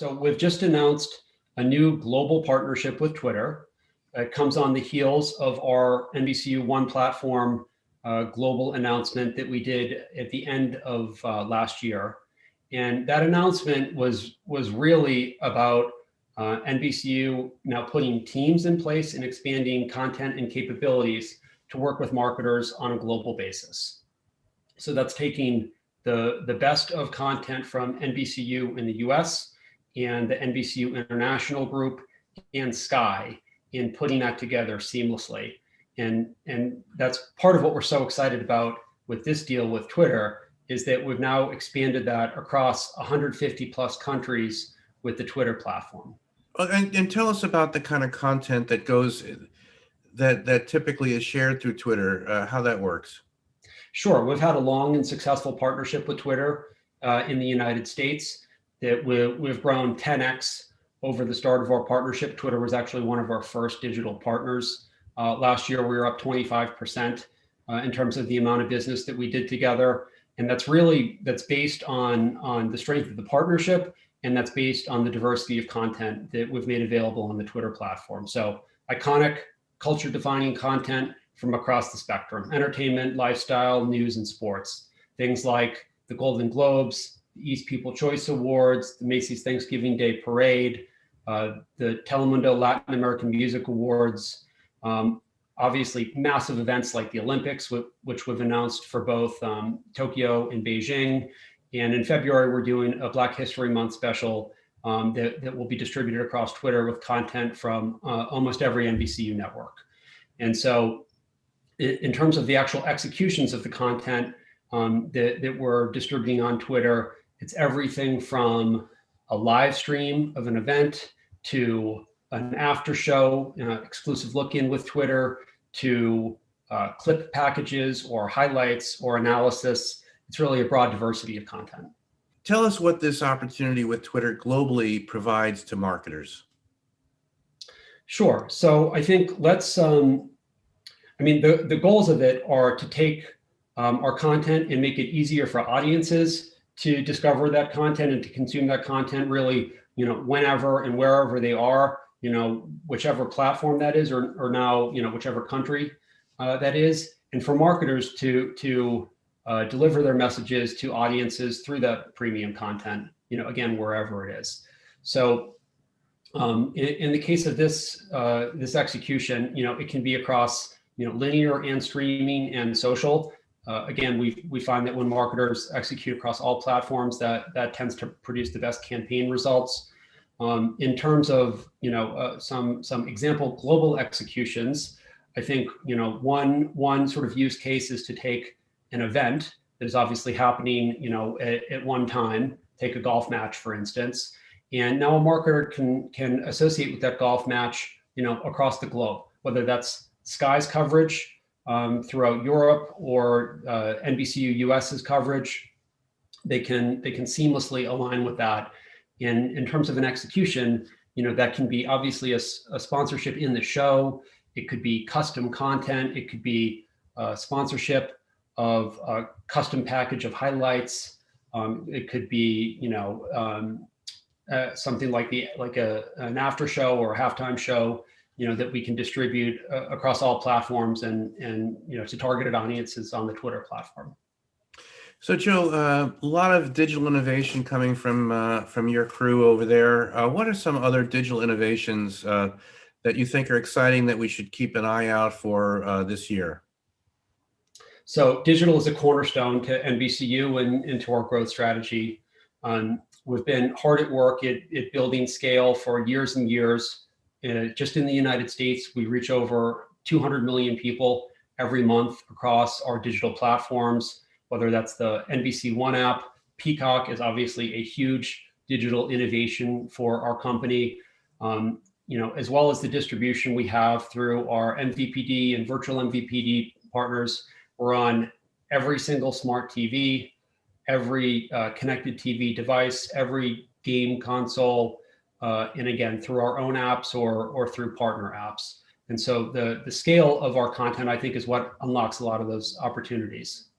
So we've just announced a new global partnership with Twitter. It comes on the heels of our NBCU One platform global announcement that we did at the end of last year. And that announcement was really about NBCU now putting teams in place and expanding content and capabilities to work with marketers on a global basis. So that's taking the best of content from NBCU in the US and the NBCU International Group and Sky in putting that together seamlessly. And that's part of what we're so excited about with this deal with Twitter is that we've now expanded that across 150 plus countries with the Twitter platform. And tell us about the kind of content that goes that typically is shared through Twitter, how that works. Sure. We've had a long and successful partnership with Twitter in the United States that we've grown 10x over the start of our partnership. Twitter was actually one of our first digital partners. Last year, we were up 25% in terms of the amount of business that we did together. And that's based on the strength of the partnership, and that's based on the diversity of content that we've made available on the Twitter platform. So iconic, culture-defining content from across the spectrum: entertainment, lifestyle, news, and sports. Things like the Golden Globes, the East People Choice Awards, the Macy's Thanksgiving Day Parade, the Telemundo Latin American Music Awards, obviously massive events like the Olympics, which we've announced for both Tokyo and Beijing. And in February, we're doing a Black History Month special that will be distributed across Twitter with content from almost every NBCU network. And so in terms of the actual executions of the content that we're distributing on Twitter, it's everything from a live stream of an event to an after show, exclusive look in with Twitter, to clip packages or highlights or analysis. It's really a broad diversity of content. Tell us what this opportunity with Twitter globally provides to marketers. Sure. So I think the goals of it are to take our content and make it easier for audiences to discover that content and to consume that content really, whenever and wherever they are, whichever platform that is, or now, whichever country that is, and for marketers to deliver their messages to audiences through that premium content, again, wherever it is. So in the case of this execution, it can be across linear and streaming and social. Again, we find that when marketers execute across all platforms, that tends to produce the best campaign results. In terms of some example global executions, I think one sort of use case is to take an event that is obviously happening at one time. Take a golf match, for instance, and now a marketer can associate with that golf match across the globe, whether that's Sky's coverage throughout Europe or NBCU US's coverage. They can seamlessly align with that. And in terms of an execution, that can be obviously a sponsorship in the show. It could be custom content. It could be sponsorship of a custom package of highlights. It could be something like an after show or a halftime show that we can distribute across all platforms and to targeted audiences on the Twitter platform. So Joe, a lot of digital innovation coming from your crew over there. What are some other digital innovations that you think are exciting that we should keep an eye out for this year? So digital is a cornerstone to NBCU and to our growth strategy. We've been hard at work at building scale for years and years. Just in the United States, we reach over 200 million people every month across our digital platforms, whether that's the NBC One app. Peacock is obviously a huge digital innovation for our company, as well as the distribution we have through our MVPD and virtual MVPD partners. We're on every single smart TV, every connected TV device, every game console, and again, through our own apps or through partner apps. And so the scale of our content, I think, is what unlocks a lot of those opportunities.